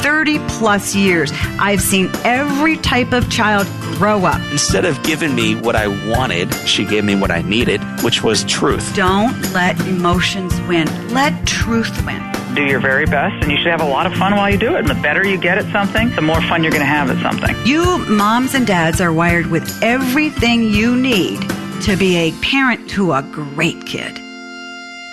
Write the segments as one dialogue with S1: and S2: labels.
S1: 30 plus years, I've seen every type of child grow up.
S2: Instead of giving me what I wanted, she gave me what I needed, which was truth.
S1: Don't let emotions win. Let truth win.
S3: Do your very best, and you should have a lot of fun while you do it. And the better you get at something, the more fun you're going to have at something.
S1: You moms and dads are wired with everything you need to be a parent to a great kid.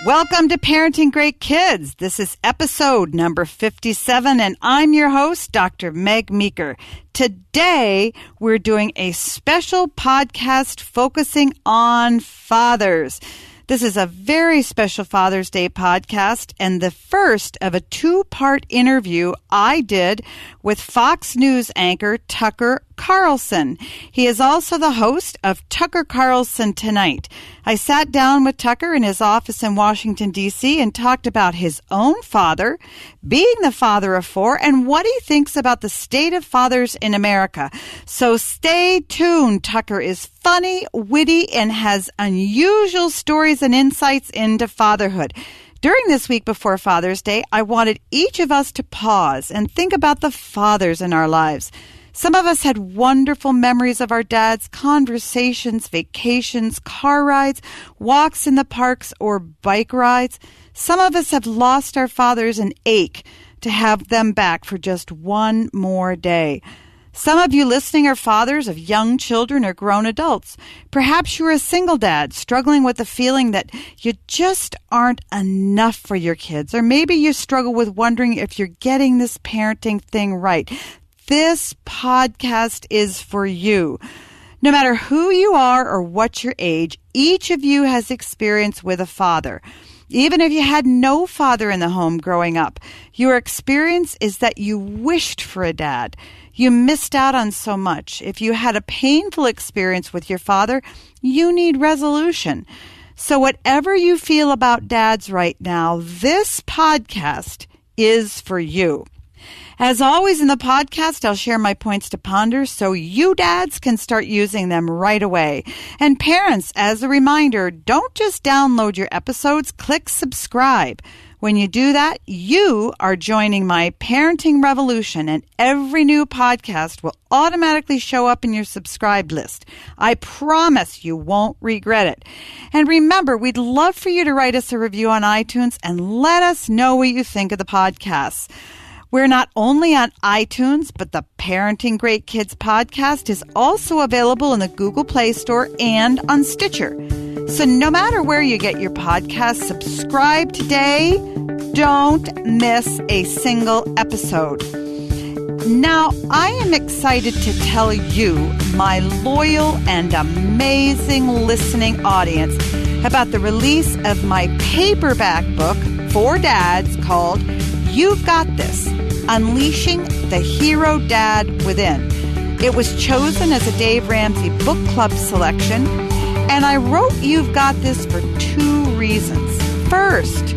S4: Welcome to Parenting Great Kids. This is episode number 57, and I'm your host, Dr. Meg Meeker. Today, we're doing a special podcast focusing on fathers. This is a very special Father's Day podcast and the first of a two-part interview I did with Fox News anchor Tucker Carlson. He is also the host of Tucker Carlson Tonight. I sat down with Tucker in his office in Washington, D.C. and talked about his own father, being the father of four, and what he thinks about the state of fathers in America. So stay tuned. Tucker is funny, witty, and has unusual stories and insights into fatherhood. During this week before Father's Day, I wanted each of us to pause and think about the fathers in our lives. Some of us had wonderful memories of our dads, conversations, vacations, car rides, walks in the parks, or bike rides. Some of us have lost our fathers and ache to have them back for just one more day. Some of you listening are fathers of young children or grown adults. Perhaps you're a single dad struggling with the feeling that you just aren't enough for your kids. Or maybe you struggle with wondering if you're getting this parenting thing right. This podcast is for you. No matter who you are or what your age, each of you has experience with a father. Even if you had no father in the home growing up, your experience is that you wished for a dad. You missed out on so much. If you had a painful experience with your father, you need resolution. So whatever you feel about dads right now, this podcast is for you. As always in the podcast, I'll share my points to ponder so you dads can start using them right away. And parents, as a reminder, don't just download your episodes, click subscribe. When you do that, you are joining my parenting revolution, and every new podcast will automatically show up in your subscribed list. I promise you won't regret it. And remember, we'd love for you to write us a review on iTunes and let us know what you think of the podcasts. We're not only on iTunes, but the Parenting Great Kids podcast is also available in the Google Play Store and on Stitcher. So no matter where you get your podcast, subscribe today. Don't miss a single episode. Now, I am excited to tell you, my loyal and amazing listening audience, about the release of my paperback book for dads called You've Got This, Unleashing the Hero Dad Within. It was chosen as a Dave Ramsey Book Club selection, and I wrote You've Got This for two reasons. First,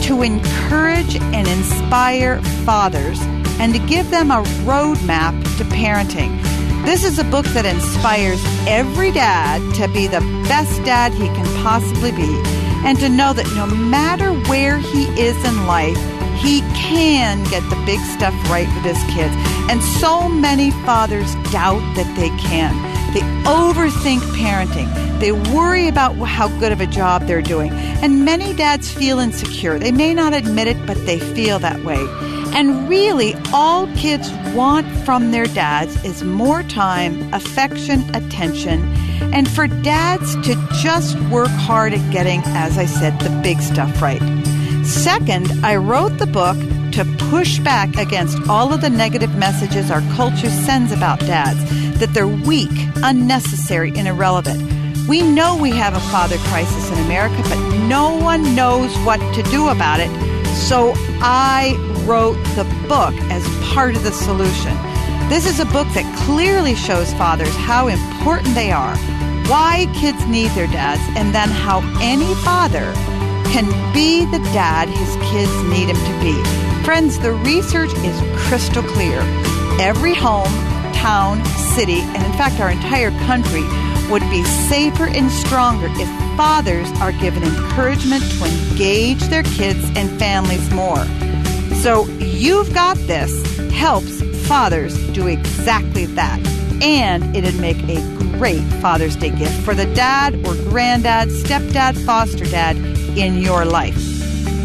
S4: to encourage and inspire fathers and to give them a roadmap to parenting. This is a book that inspires every dad to be the best dad he can possibly be, and to know that no matter where he is in life, he can get the big stuff right with his kids. And so many fathers doubt that they can. They overthink parenting. They worry about how good of a job they're doing. And many dads feel insecure. They may not admit it, but they feel that way. And really, all kids want from their dads is more time, affection, attention, and for dads to just work hard at getting, as I said, the big stuff right. Second, I wrote the book to push back against all of the negative messages our culture sends about dads, that they're weak, unnecessary, and irrelevant. We know we have a father crisis in America, but no one knows what to do about it. So I wrote the book as part of the solution. This is a book that clearly shows fathers how important they are, why kids need their dads, and then how any father can be the dad his kids need him to be. Friends, the research is crystal clear. Every home, town, city, and in fact our entire country would be safer and stronger if fathers are given encouragement to engage their kids and families more. So You've Got This, helps fathers do exactly that. And it'd make a great Father's Day gift for the dad or granddad, stepdad, foster dad in your life.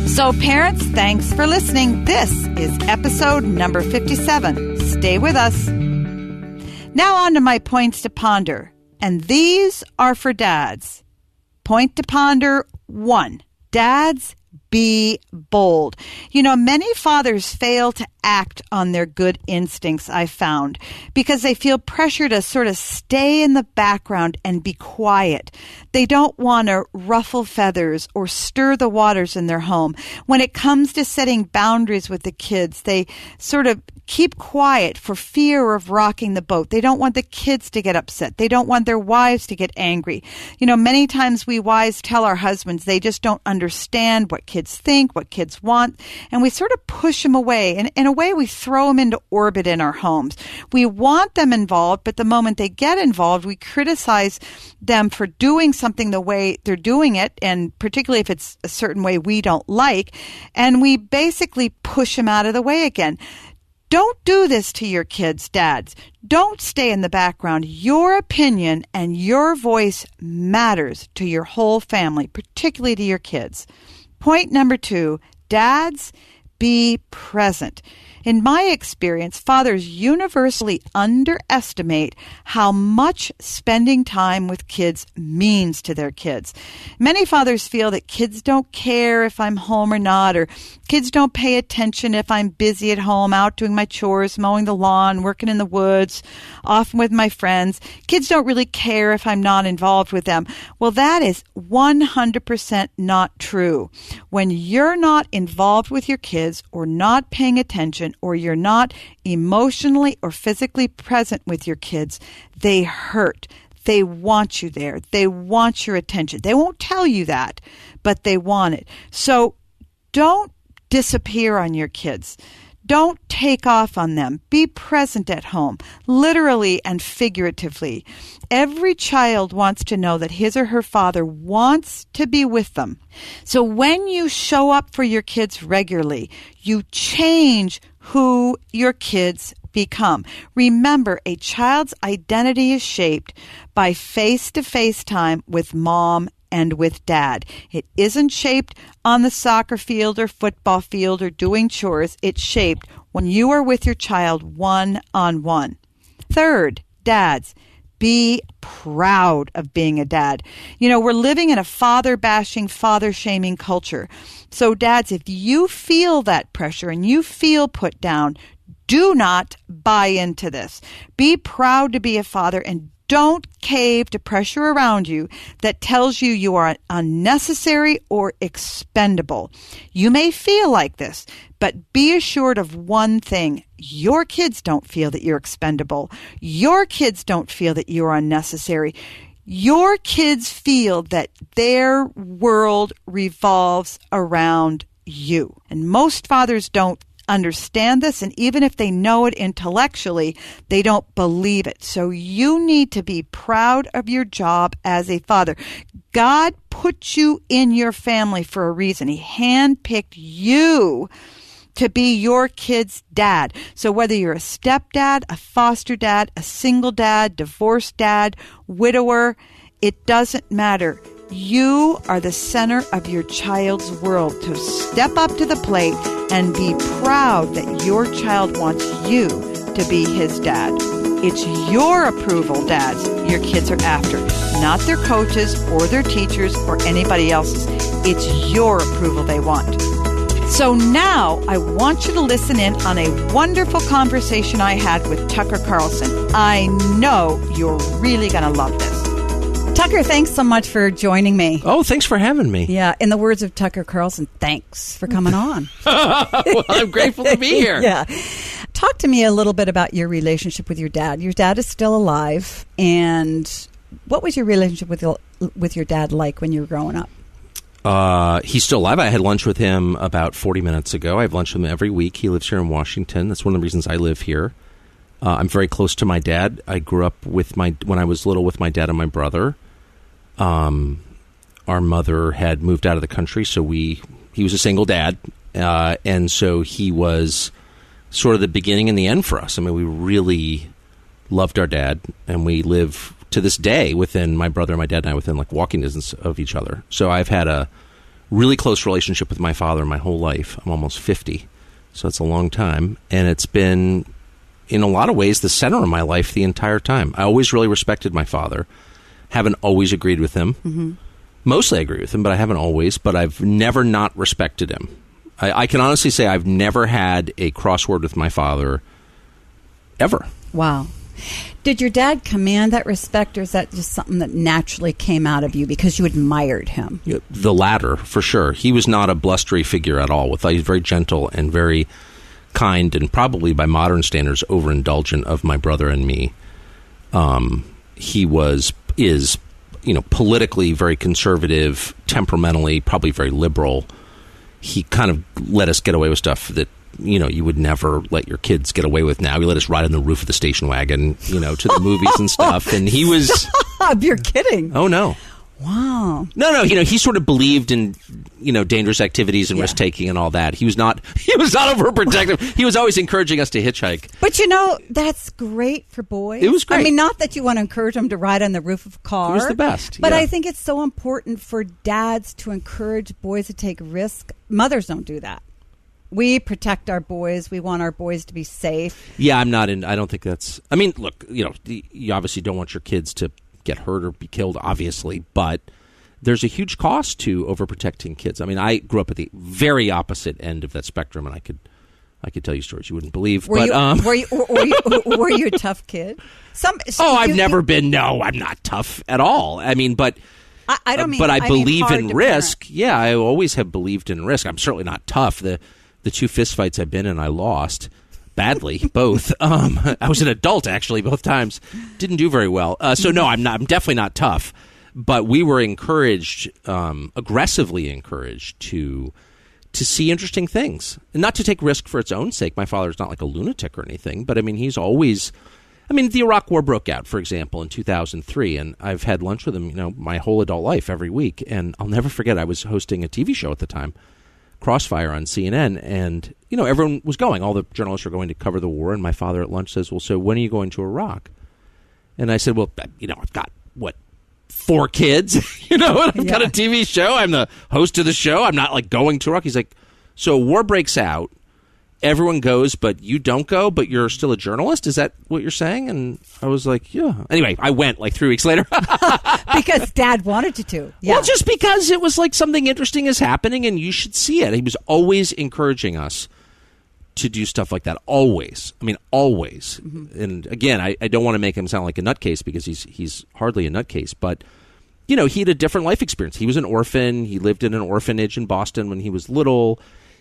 S4: So parents, thanks for listening. This is episode number 57. Stay with us. Now on to my points to ponder. And these are for dads. Point to ponder 1. Dads, be bold. You know, many fathers fail to act on their good instincts, I found, because they feel pressure to sort of stay in the background and be quiet. They don't want to ruffle feathers or stir the waters in their home. When it comes to setting boundaries with the kids, they sort of keep quiet for fear of rocking the boat. They don't want the kids to get upset. They don't want their wives to get angry. You know, many times we wives tell our husbands they just don't understand what kids think, what kids want, and we sort of push them away. And in a way, we throw them into orbit in our homes. We want them involved, but the moment they get involved, we criticize them for doing something the way they're doing it, and particularly if it's a certain way we don't like, and we basically push them out of the way again. Don't do this to your kids, dads. Don't stay in the background. Your opinion and your voice matters to your whole family, particularly to your kids. Point number 2, dads, be present. In my experience, fathers universally underestimate how much spending time with kids means to their kids. Many fathers feel that kids don't care if I'm home or not, or kids don't pay attention if I'm busy at home, out doing my chores, mowing the lawn, working in the woods, often with my friends. Kids don't really care if I'm not involved with them. Well, that is 100% not true. When you're not involved with your kids or not paying attention, or you're not emotionally or physically present with your kids, they hurt. They want you there. They want your attention. They won't tell you that, but they want it. So don't disappear on your kids. Don't take off on them. Be present at home, literally and figuratively. Every child wants to know that his or her father wants to be with them. So when you show up for your kids regularly, you change who your kids become. Remember, a child's identity is shaped by face-to-face time with mom and with dad. It isn't shaped on the soccer field or football field or doing chores. It's shaped when you are with your child one-on-one. 3rd, dads, be proud of being a dad. You know, we're living in a father-bashing, father-shaming culture. So dads, if you feel that pressure and you feel put down, do not buy into this. Be proud to be a father and don't cave to pressure around you that tells you you are unnecessary or expendable. You may feel like this, but be assured of one thing. Your kids don't feel that you're expendable. Your kids don't feel that you're unnecessary. Your kids feel that their world revolves around you. And most fathers don't understand this, and even if they know it intellectually, they don't believe it. So you need to be proud of your job as a father. God put you in your family for a reason. He handpicked you to be your kid's dad. So whether you're a stepdad, a foster dad, a single dad, divorced dad, widower, it doesn't matter. You are the center of your child's world. So step up to the plate and be proud that your child wants you to be his dad. It's your approval, dads, your kids are after, not their coaches or their teachers or anybody else's. It's your approval they want. So now I want you to listen in on a wonderful conversation I had with Tucker Carlson. I know you're really going to love this.
S1: Tucker, thanks so much for joining me.
S2: Oh, thanks for having me.
S1: Yeah, in the words of Tucker Carlson, thanks for coming on.
S2: Well, I'm grateful to be here.
S1: Yeah. Talk to me a little bit about your relationship with your dad. Your dad is still alive, and what was your relationship with your dad like when you were growing up?
S2: He's still alive. I had lunch with him about 40 minutes ago. I have lunch with him every week. He lives here in Washington. That's one of the reasons I live here. I'm very close to my dad. I grew up when I was little with my dad and my brother. Our mother had moved out of the country, so he was a single dad, and so he was sort of the beginning and the end for us. I mean, we really loved our dad, and we live to this day within, my brother and my dad and I, within like walking distance of each other. So I've had a really close relationship with my father my whole life. I'm almost 50, so it's a long time. And it's been, in a lot of ways, the center of my life the entire time. I always really respected my father. Haven't always agreed with him. Mm-hmm. Mostly I agree with him, but I haven't always. But I've never not respected him. I can honestly say I've never had a crossword with my father, ever.
S1: Wow. Did your dad command that respect, or is that just something that naturally came out of you because you admired him?
S2: Yeah, the latter, for sure. He was not a blustery figure at all. He was very gentle and very kind, and probably by modern standards overindulgent of my brother and me. He is politically very conservative, temperamentally probably very liberal. He kind of let us get away with stuff that you would never let your kids get away with now. He let us ride on the roof of the station wagon, to the movies and stuff. And he was...
S1: Stop, you're kidding.
S2: Oh, no.
S1: Wow.
S2: No, he sort of believed in, dangerous activities and risk-taking and all that. He was not overprotective. He was always encouraging us to hitchhike.
S1: But, that's great for boys.
S2: It was great.
S1: I mean, not that you want to encourage them to ride on the roof of a car.
S2: It was the best.
S1: But
S2: yeah.
S1: I think it's so important for dads to encourage boys to take risks. Mothers don't do that. We protect our boys. We want our boys to be safe.
S2: Yeah, I don't think that's... I mean, look, you obviously don't want your kids to get hurt or be killed, obviously, but there's a huge cost to overprotecting kids. I mean, I grew up at the very opposite end of that spectrum, and I could tell you stories you wouldn't believe.
S1: Were you a tough kid?
S2: I've never been. No, I'm not tough at all. I mean, but
S1: I don't mean.
S2: But I believe
S1: hard
S2: in
S1: to
S2: risk.
S1: parent.
S2: Yeah, I always have believed in risk. I'm certainly not tough. The 2 fistfights I've been in, I lost badly, both. I was an adult, actually, both times. Didn't do very well. So, no, I'm definitely not tough. But we were encouraged, aggressively encouraged, to see interesting things. And not to take risk for its own sake. My father's not like a lunatic or anything. But, I mean, he's always... I mean, the Iraq War broke out, for example, in 2003. And I've had lunch with him, my whole adult life, every week. And I'll never forget, I was hosting a TV show at the time, Crossfire on CNN, and everyone was going. All the journalists were going to cover the war, and my father at lunch says, "Well, so when are you going to Iraq?" And I said, "Well, I've got 4 kids, and I've got a TV show. I'm the host of the show. I'm not like going to Iraq." He's like, "So war breaks out, everyone goes, but you don't go, but you're still a journalist? Is that what you're saying?" And I was like, "Yeah." Anyway, I went like 3 weeks later.
S1: Because Dad wanted you to. Yeah.
S2: Well, just because it was like something interesting is happening and you should see it. He was always encouraging us to do stuff like that. Always. I mean, always. Mm-hmm. And again, I don't want to make him sound like a nutcase because he's hardly a nutcase, but he had a different life experience. He was an orphan. He lived in an orphanage in Boston when he was little.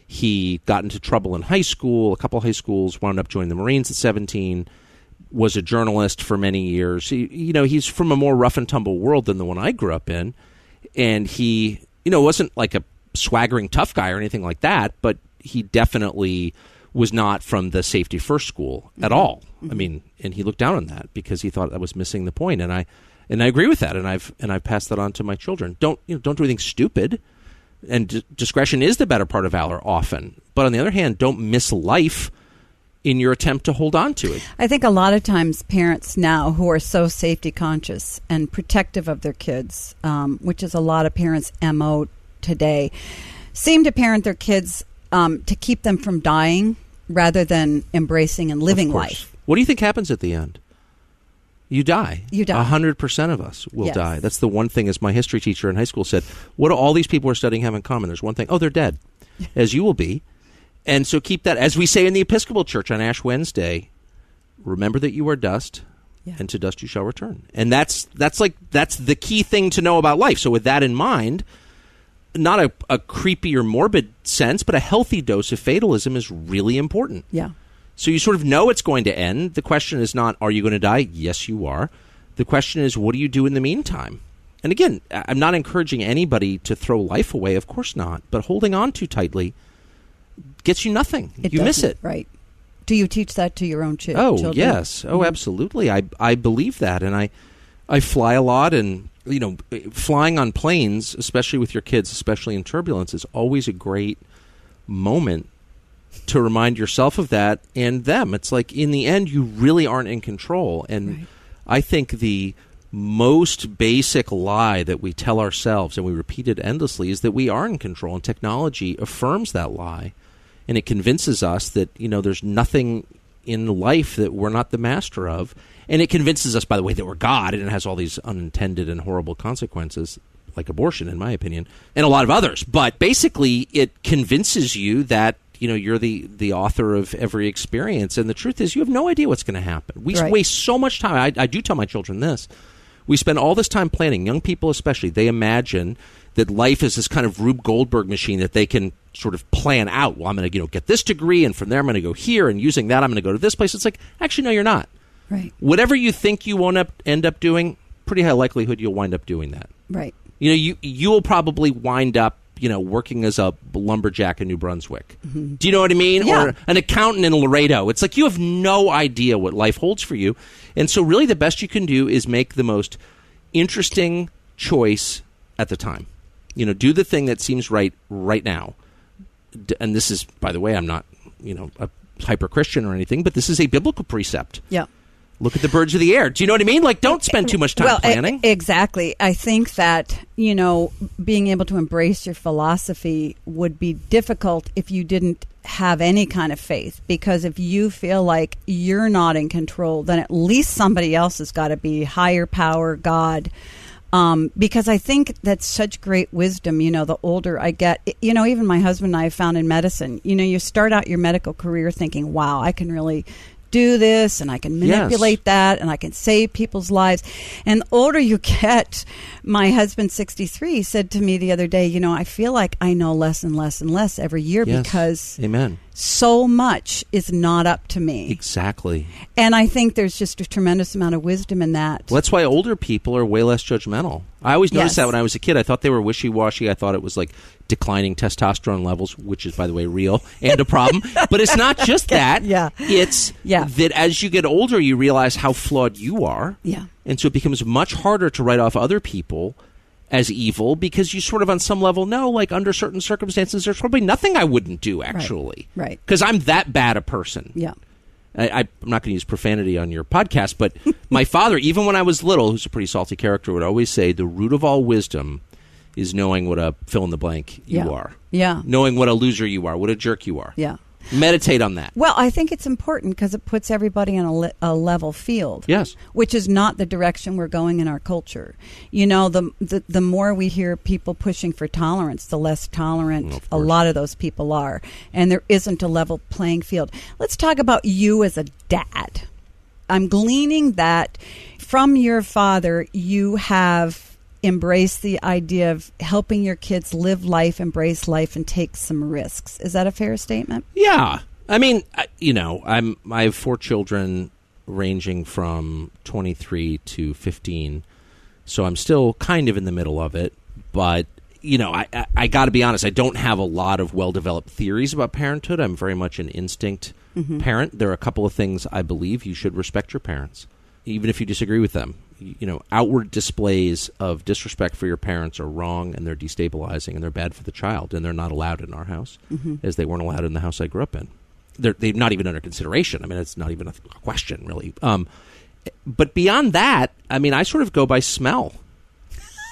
S2: He got into trouble in high school, a couple of high schools, wound up joining the Marines at 17, was a journalist for many years. He's from a more rough and tumble world than the one I grew up in. And he, wasn't like a swaggering tough guy or anything like that, but he definitely was not from the safety first school at all. Mm-hmm. I mean, and he looked down on that because he thought that was missing the point. And I agree with that. And I've passed that on to my children. Don't do anything stupid. And discretion is the better part of valor often. But on the other hand, don't miss life in your attempt to hold on to it.
S1: I think a lot of times parents now who are so safety conscious and protective of their kids, which is a lot of parents' MO today, seem to parent their kids to keep them from dying rather than embracing and living life.
S2: What do you think happens at the end? You die. 100% of us will die. That's the one thing, as my history teacher in high school said, what do all these people who are studying have in common? There's one thing. Oh, they're dead, as you will be. And so keep that, as we say in the Episcopal Church on Ash Wednesday, remember that you are dust, and to dust you shall return. And that's the key thing to know about life. So with that in mind, not a creepy or morbid sense, but a healthy dose of fatalism is really important.
S1: Yeah.
S2: So you sort of know it's going to end. The question is not, are you going to die? Yes, you are. The question is, what do you do in the meantime? And again, I'm not encouraging anybody to throw life away. Of course not. But holding on too tightly gets you nothing. You miss it.
S1: Right. Do you teach that to your own children?
S2: Oh, yes. Oh, absolutely. I believe that. And I fly a lot, and flying on planes, especially with your kids, especially in turbulence, is always a great moment to remind yourself of that and them. It's like, in the end, you really aren't in control. And
S1: Right.
S2: I think the most basic lie that we tell ourselves, and we repeat it endlessly, is that we are in control. And technology affirms that lie. And it convinces us that, there's nothing in life that we're not the master of. And it convinces us, by the way, that we're God, and it has all these unintended and horrible consequences, like abortion, in my opinion, and a lot of others. But basically, it convinces you that, you're the author of every experience. And the truth is, you have no idea what's going to happen. We
S1: Right.
S2: waste so much time. I do tell my children this. We spend all this time planning, young people especially. They imagine that life is this kind of Rube Goldberg machine that they can sort of plan out. Well, I'm going to get this degree, and from there I'm going to go here, and using that I'm going to go to this place. It's like, actually, no, you're not.
S1: Right.
S2: Whatever you think you won't end up doing, pretty high likelihood you'll wind up doing that.
S1: Right.
S2: You will probably wind up, working as a lumberjack in New Brunswick. Mm-hmm. Do you know what I mean?
S1: Yeah.
S2: Or an accountant in Laredo. It's like you have no idea what life holds for you. And so really the best you can do is make the most interesting choice at the time. Do the thing that seems right now. And this is, by the way, I'm not, a hyper-Christian or anything, but this is a biblical precept.
S1: Yeah.
S2: Look at the birds of the air. Do you know what I mean? Like, don't spend too much time planning.
S1: Exactly. I think that, being able to embrace your philosophy would be difficult if you didn't have any kind of faith. Because if you feel like you're not in control, then at least somebody else has got to be, higher power, God. Because I think that's such great wisdom, the older I get. Even my husband and I have found in medicine, you start out your medical career thinking, wow, I can really do this, and I can manipulate that, and I can save people's lives. And the older you get, my husband, 63, said to me the other day, I feel like I know less and less and less every year because
S2: Amen.
S1: So much is not up to me.
S2: Exactly.
S1: And I think there's just a tremendous amount of wisdom in that.
S2: Well, that's why older people are way less judgmental. I always noticed that when I was a kid. I thought they were wishy-washy. I thought it was like declining testosterone levels, which is, by the way, real and a problem. But it's not just that.
S1: Yeah.
S2: It's that as you get older, you realize how flawed you are.
S1: Yeah.
S2: And so it becomes much harder to write off other people as evil because you sort of on some level know, like, under certain circumstances, there's probably nothing I wouldn't do, actually.
S1: Right.
S2: Because I'm that bad a person.
S1: Yeah.
S2: I'm not going to use profanity on your podcast, but my father, even when I was little, who's a pretty salty character, would always say the root of all wisdom is knowing what a fill-in-the-blank you are.
S1: Yeah.
S2: Knowing what a loser you are, what a jerk you are.
S1: Yeah.
S2: Meditate on that.
S1: Well, I think it's important because it puts everybody on a level field.
S2: Yes.
S1: Which is not the direction we're going in our culture. The more we hear people pushing for tolerance, the less tolerant a lot of those people are. And there isn't a level playing field. Let's talk about you as a dad. I'm gleaning that from your father, you have embraced the idea of helping your kids live life, embrace life, and take some risks. Is that a fair statement?
S2: Yeah. I mean, I have 4 children ranging from 23 to 15, so I'm still kind of in the middle of it. But, I got to be honest, I don't have a lot of well-developed theories about parenthood. I'm very much an instinct parent. There are a couple of things I believe. You should respect your parents, even if you disagree with them. Outward displays of disrespect for your parents are wrong, and they're destabilizing, and they're bad for the child, and they're not allowed in our house, as they weren't allowed in the house I grew up in. They're not even under consideration. I mean, it's not even a question, really. But beyond that, I mean, I sort of go by smell,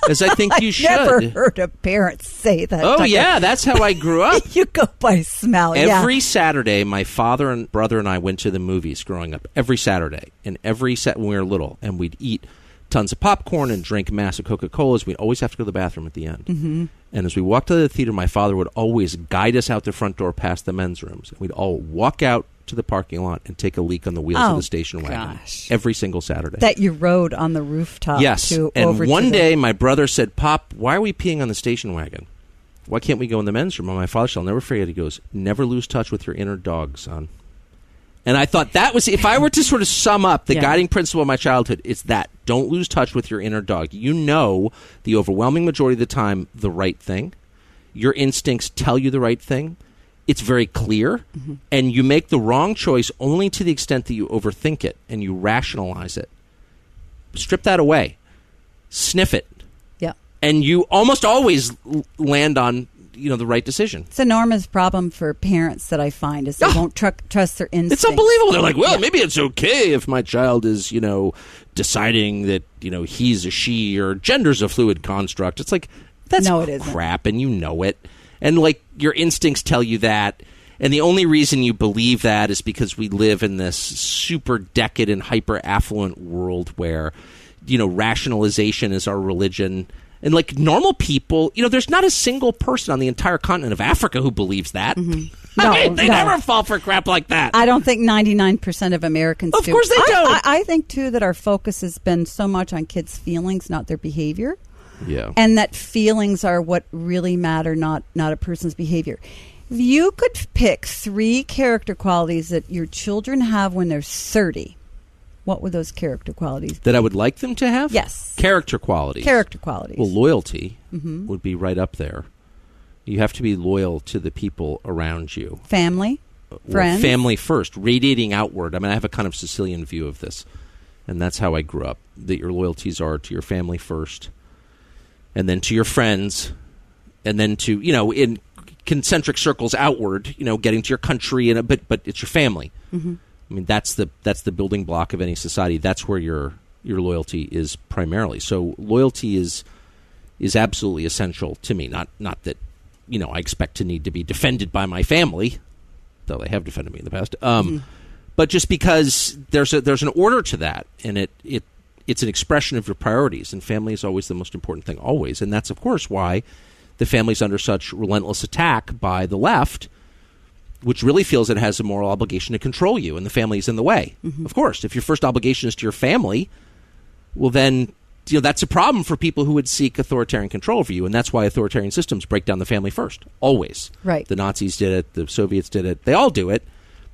S2: as I think you should.
S1: I've never heard a parent say that.
S2: Oh,
S1: Tucker.
S2: yeah, that's how I grew up.
S1: You go by smell,
S2: Every Saturday, my father and brother and I went to the movies growing up. Every Saturday. And when we were little. And we'd eat tons of popcorn and drink massive Coca-Colas. We'd always have to go to the bathroom at the end. Mm-hmm. And as we walked to the theater, my father would always guide us out the front door past the men's rooms. And we'd all walk out to the parking lot and take a leak on the wheels of the station wagon. Every single Saturday.
S1: That you rode on the rooftop.
S2: Yes. And one day, my brother said, "Pop, why are we peeing on the station wagon? Why can't we go in the men's room?" And my father said, "I'll never forget," he goes, "Never lose touch with your inner dog, son." And I thought that was, if I were to sort of sum up the guiding principle of my childhood, it's that. Don't lose touch with your inner dog. You know the overwhelming majority of the time the right thing. Your instincts tell you the right thing. It's very clear. Mm-hmm. And you make the wrong choice only to the extent that you overthink it and you rationalize it. Strip that away. Sniff it.
S1: Yeah.
S2: And you almost always land on the right decision.
S1: It's an enormous problem for parents that I find is they won't trust their instincts.
S2: It's unbelievable. They're like, well, maybe it's okay if my child is, deciding that, he's a she or gender's a fluid construct. It's like, that's crap, and you know it. And, like, your instincts tell you that. And the only reason you believe that is because we live in this super decadent, hyper-affluent world where, rationalization is our religion. And, like, normal people, there's not a single person on the entire continent of Africa who believes that.
S1: Mm-hmm.
S2: They never fall for crap like that.
S1: I don't think 99% of Americans do.
S2: Of course they don't.
S1: I think, too, that our focus has been so much on kids' feelings, not their behavior.
S2: Yeah.
S1: And that feelings are what really matter, not a person's behavior. If you could pick 3 character qualities that your children have when they're 30, what would those character qualities be?
S2: That I would like them to have?
S1: Yes.
S2: Character qualities.
S1: Character qualities.
S2: Well, loyalty would be right up there. You have to be loyal to the people around you.
S1: Family? Friends?
S2: Family first, radiating outward. I mean, I have a kind of Sicilian view of this, and that's how I grew up, that your loyalties are to your family first, and then to your friends, and then to, in concentric circles outward, getting to your country, but it's your family. Mm-hmm. I mean, that's the building block of any society. That's where your loyalty is primarily. So loyalty is absolutely essential to me. Not that, I expect to need to be defended by my family, though they have defended me in the past. But just because there's an order to that, and it's an expression of your priorities, and family is always the most important thing, always. And that's, of course, why the family's under such relentless attack by the left, which really feels it has a moral obligation to control you, and the family is in the way. Mm-hmm. Of course, if your first obligation is to your family, well then, that's a problem for people who would seek authoritarian control over you, and that's why authoritarian systems break down the family first, always.
S1: Right.
S2: The Nazis did it, the Soviets did it, they all do it,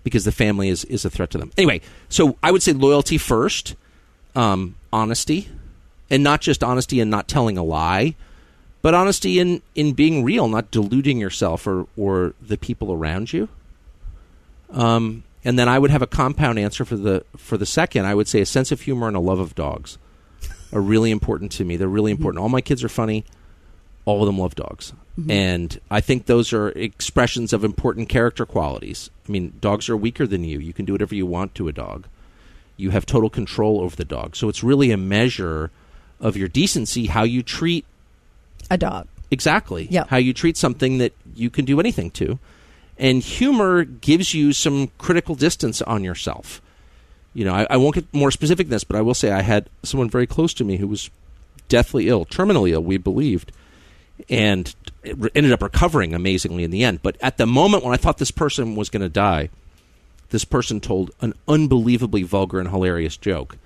S2: because the family is a threat to them. Anyway, so I would say loyalty first, honesty, and not just honesty and not telling a lie, but honesty in being real, not deluding yourself or the people around you. And then I would have a compound answer for the second. I would say a sense of humor and a love of dogs are really important to me. They're really important. All my kids are funny. All of them love dogs. Mm-hmm. And I think those are expressions of important character qualities. I mean, dogs are weaker than you. You can do whatever you want to a dog. You have total control over the dog. So it's really a measure of your decency, how you treat
S1: a dog.
S2: Exactly.
S1: Yeah.
S2: How you treat something that you can do anything to. And humor gives you some critical distance on yourself. I won't get more specific than this, but I will say I had someone very close to me who was deathly ill, terminally ill, we believed, and ended up recovering amazingly in the end. But at the moment when I thought this person was going to die, this person told an unbelievably vulgar and hilarious joke.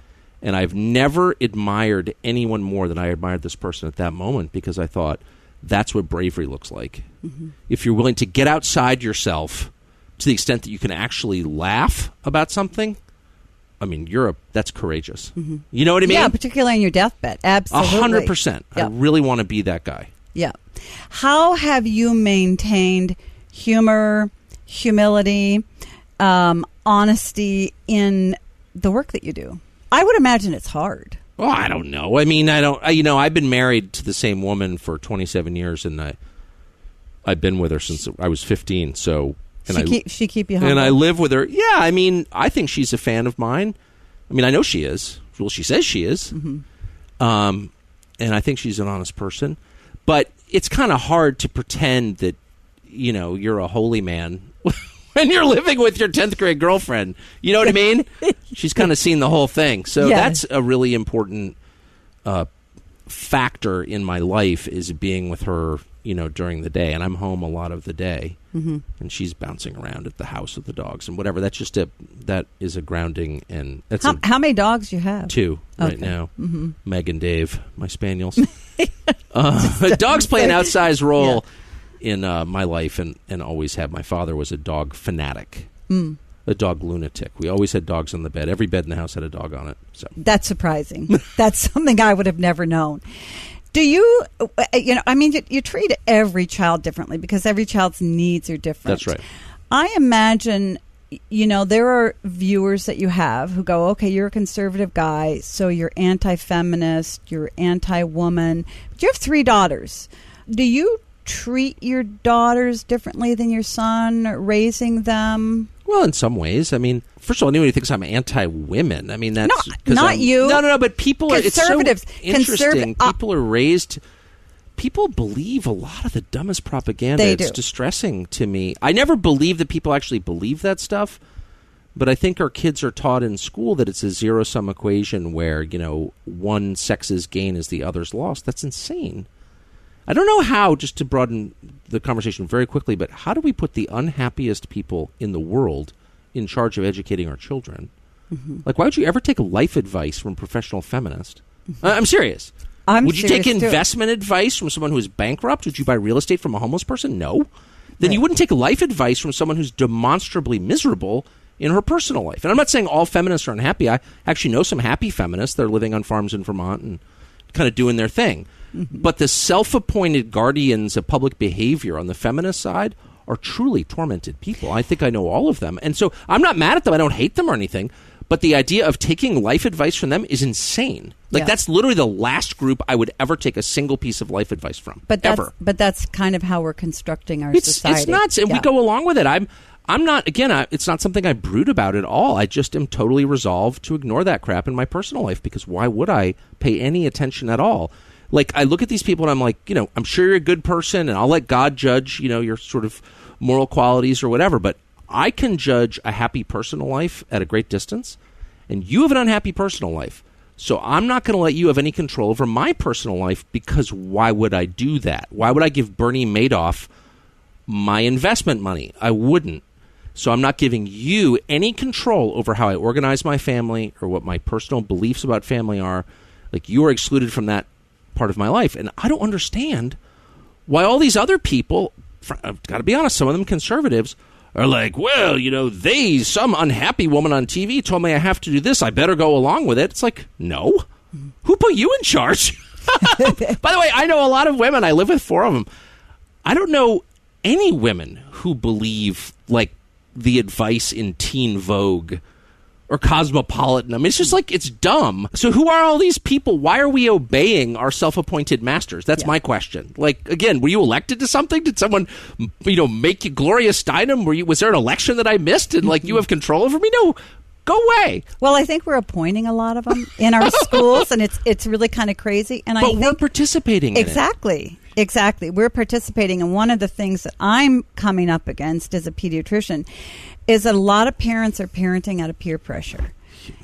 S2: And I've never admired anyone more than I admired this person at that moment, because I thought, that's what bravery looks like. Mm-hmm. If you're willing to get outside yourself to the extent that you can actually laugh about something, I mean, that's courageous. Mm-hmm. You know what I mean?
S1: Yeah, particularly on your deathbed. Absolutely.
S2: 100%. Yep. I really want to be that guy.
S1: Yeah. How have you maintained humor, humility, honesty in the work that you do? I would imagine it's hard.
S2: Well, I don't know. I mean, I've been married to the same woman for 27 years, and I've been with her since I was 15. So,
S1: she keep you humble.
S2: And I live with her. Yeah, I mean, I think she's a fan of mine. I mean, I know she is. Well, she says she is. Mm-hmm. And I think she's an honest person. But it's kind of hard to pretend that, you're a holy man when you're living with your 10th grade girlfriend. You know what I mean? She's kind of seen the whole thing. So that's a really important factor in my life, is being with her, during the day. And I'm home a lot of the day. Mm-hmm. And she's bouncing around at the house with the dogs and whatever. That's just that is a grounding. And that's
S1: how many dogs do you have?
S2: 2 right now. Mm-hmm. Meg and Dave, my spaniels. Dogs play an outsized role in my life, and always have. My father was a dog fanatic, a dog lunatic. We always had dogs on the bed. Every bed in the house had a dog on it. So
S1: that's surprising. That's something I would have never known. Do you, you treat every child differently because every child's needs are different.
S2: That's right.
S1: I imagine, there are viewers that you have who go, okay, you're a conservative guy, so you're anti-feminist, you're anti-woman, but you have 3 daughters. Do you treat your daughters differently than your son, raising them?
S2: Well, in some ways. I mean, first of all, anyone who thinks I'm anti-women, I mean, that's...
S1: not you.
S2: No, but people are...
S1: Conservatives.
S2: It's so interesting. People are raised... People believe a lot of the dumbest propaganda. It's distressing to me. I never believe that people actually believe that stuff, but I think our kids are taught in school that it's a zero-sum equation where, one sex's gain is the other's loss. That's insane. I don't know how, just to broaden the conversation very quickly, but how do we put the unhappiest people in the world in charge of educating our children? Mm-hmm. Like, why would you ever take life advice from a professional feminist? Mm-hmm. I'm serious. Would you take investment advice from someone who is bankrupt? Would you buy real estate from a homeless person? No. Then you wouldn't take life advice from someone who's demonstrably miserable in her personal life. And I'm not saying all feminists are unhappy. I actually know some happy feminists. They're living on farms in Vermont and kind of doing their thing. Mm-hmm. But the self-appointed guardians of public behavior on the feminist side are truly tormented people. I think I know all of them. And so I'm not mad at them. I don't hate them or anything. But the idea of taking life advice from them is insane. Like, that's literally the last group I would ever take a single piece of life advice from.
S1: But that's kind of how we're constructing our society.
S2: It's nuts, and we go along with it. I'm not, again, it's not something I brood about at all. I just am totally resolved to ignore that crap in my personal life, because why would I pay any attention at all? Like, I look at these people and I'm like, I'm sure you're a good person, and I'll let God judge, your sort of moral qualities or whatever, but I can judge a happy personal life at a great distance, and you have an unhappy personal life. So I'm not going to let you have any control over my personal life, because why would I do that? Why would I give Bernie Madoff my investment money? I wouldn't. So I'm not giving you any control over how I organize my family or what my personal beliefs about family are. Like, you are excluded from that part of my life. And I don't understand why all these other people, I've got to be honest, some of them conservatives, are like, well, some unhappy woman on TV told me I have to do this. I better go along with it. It's like, no. Who put you in charge? By the way, I know a lot of women. I live with 4 of them. I don't know any women who believe, like, the advice in Teen Vogue or Cosmopolitan. I mean, it's just like, it's dumb. So who are all these people? Why are we obeying our self-appointed masters? That's my question. Like, again, were you elected to something? Did someone, make you Gloria Steinem? Was there an election that I missed and, like, you have control over me? No, go away.
S1: Well, I think we're appointing a lot of them in our schools, and it's really kind of crazy. And
S2: but we're participating in
S1: it. Exactly. We're participating. And one of the things that I'm coming up against as a pediatrician is that a lot of parents are parenting out of peer pressure.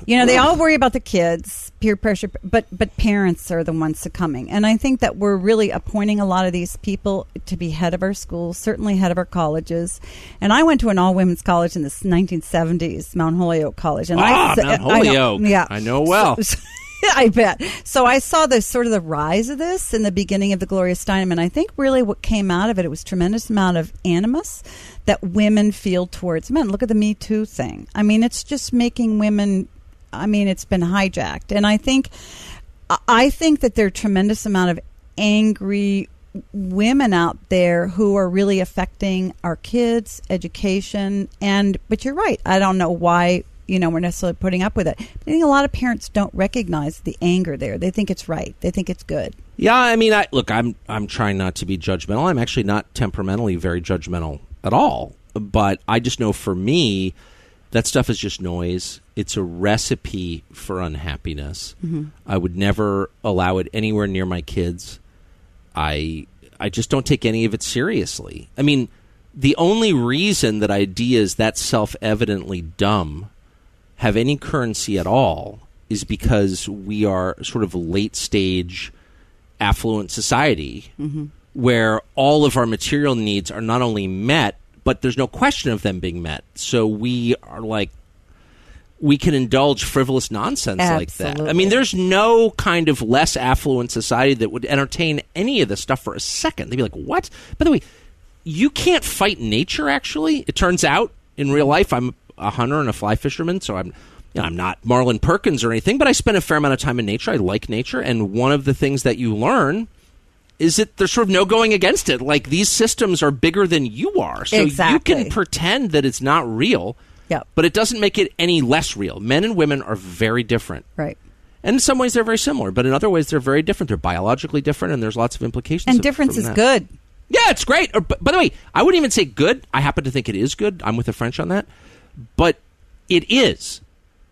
S1: They all worry about the kids, peer pressure, but parents are the ones succumbing. And I think that we're really appointing a lot of these people to be head of our schools, certainly head of our colleges. And I went to an all-women's college in the 1970s, Mount Holyoke College. And
S2: Mount Holyoke. I know well.
S1: I bet. So I saw the rise of this in the beginning of the Gloria Steinem, and I think really what came out of it was tremendous amount of animus that women feel towards men. Look at the Me Too thing. I mean, it's just making women, it's been hijacked. And I think that there are a tremendous amount of angry women out there who are really affecting our kids' education. But you're right. I don't know why we're necessarily putting up with it. But I think a lot of parents don't recognize the anger there. They think it's right. They think it's good.
S2: Yeah, I'm trying not to be judgmental. I'm actually not temperamentally very judgmental at all. But I just know, for me, that stuff is just noise. It's a recipe for unhappiness. Mm-hmm. I would never allow it anywhere near my kids. I just don't take any of it seriously. I mean, the only reason that ideas that self-evidently dumb have any currency at all is because we are sort of a late-stage affluent society where all of our material needs are not only met, but there's no question of them being met. So we are like, we can indulge frivolous nonsense like that. I mean, there's no kind of less affluent society that would entertain any of this stuff for a second. They'd be like, what? By the way, you can't fight nature, actually. It turns out, in real life, I'm a hunter and a fly fisherman, so I'm not Marlon Perkins or anything, but I spend a fair amount of time in nature. I like nature, and one of the things that you learn is that there's sort of no going against it. Like, these systems are bigger than you are, so you can pretend that it's not real, but it doesn't make it any less real. Men and women are very different.
S1: Right.
S2: And in some ways they're very similar, but in other ways they're very different. They're biologically different, and there's lots of implications.
S1: And difference is good.
S2: Yeah, it's great. Or, by the way, I wouldn't even say good. I happen to think it is good. I'm with the French on that. But it is.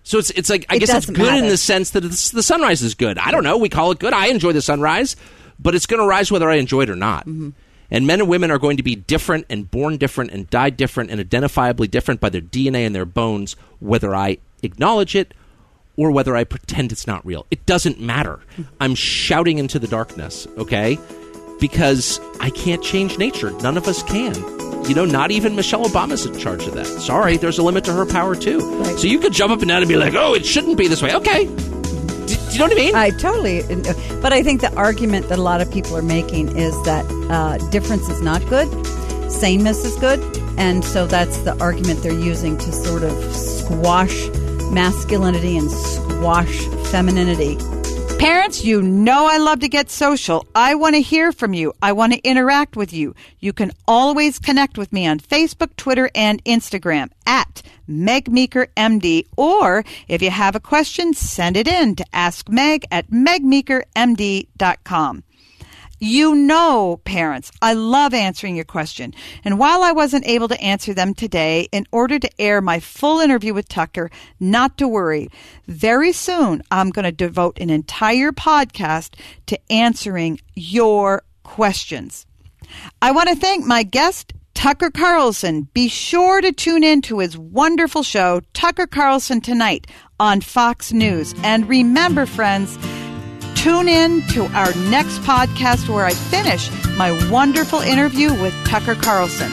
S2: So it's like, I guess it's good in the sense that the sunrise is good. I don't know. We call it good. I enjoy the sunrise, but it's going to rise whether I enjoy it or not. Mm-hmm. And men and women are going to be different and born different and die different and identifiably different by their DNA and their bones, whether I acknowledge it or whether I pretend it's not real. It doesn't matter. I'm shouting into the darkness, okay? Because I can't change nature. None of us can. You know, not even Michelle Obama's in charge of that. Sorry, there's a limit to her power, too. Right. So you could jump up and down and be like, oh, it shouldn't be this way. Okay. Do you know what I mean?
S1: I totally. But I think the argument that a lot of people are making is that difference is not good. Sameness is good. And so that's the argument they're using to sort of squash masculinity and squash femininity.
S4: Parents, you know I love to get social. I want to hear from you. I want to interact with you. You can always connect with me on Facebook, Twitter, and Instagram at Meg Meeker MD. Or if you have a question, send it in to askmeg@megmeekermd.com. You know, parents, I love answering your question. And while I wasn't able to answer them today, in order to air my full interview with Tucker, not to worry. Very soon, I'm going to devote an entire podcast to answering your questions. I want to thank my guest, Tucker Carlson. Be sure to tune in to his wonderful show, Tucker Carlson Tonight, on Fox News. And remember, friends, tune in to our next podcast where I finish my wonderful interview with Tucker Carlson.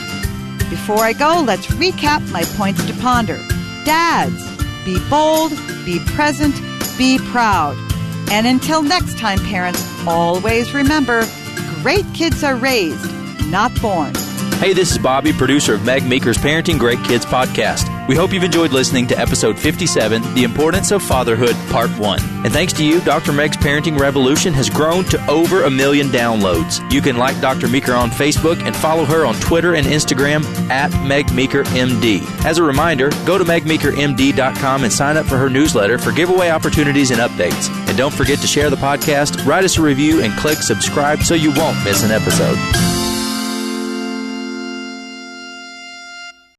S4: Before I go, let's recap my points to ponder. Dads, be bold, be present, be proud. And until next time, parents, always remember, great kids are raised, not born.
S5: Hey, this is Bobby, producer of Meg Meeker's Parenting Great Kids podcast. We hope you've enjoyed listening to episode 57, The Importance of Fatherhood, Part 1. And thanks to you, Dr. Meg's Parenting Revolution has grown to over 1 million downloads. You can like Dr. Meeker on Facebook and follow her on Twitter and Instagram at Meg Meeker MD. As a reminder, go to megmeekermd.com and sign up for her newsletter for giveaway opportunities and updates. And don't forget to share the podcast, write us a review, and click subscribe so you won't miss an episode.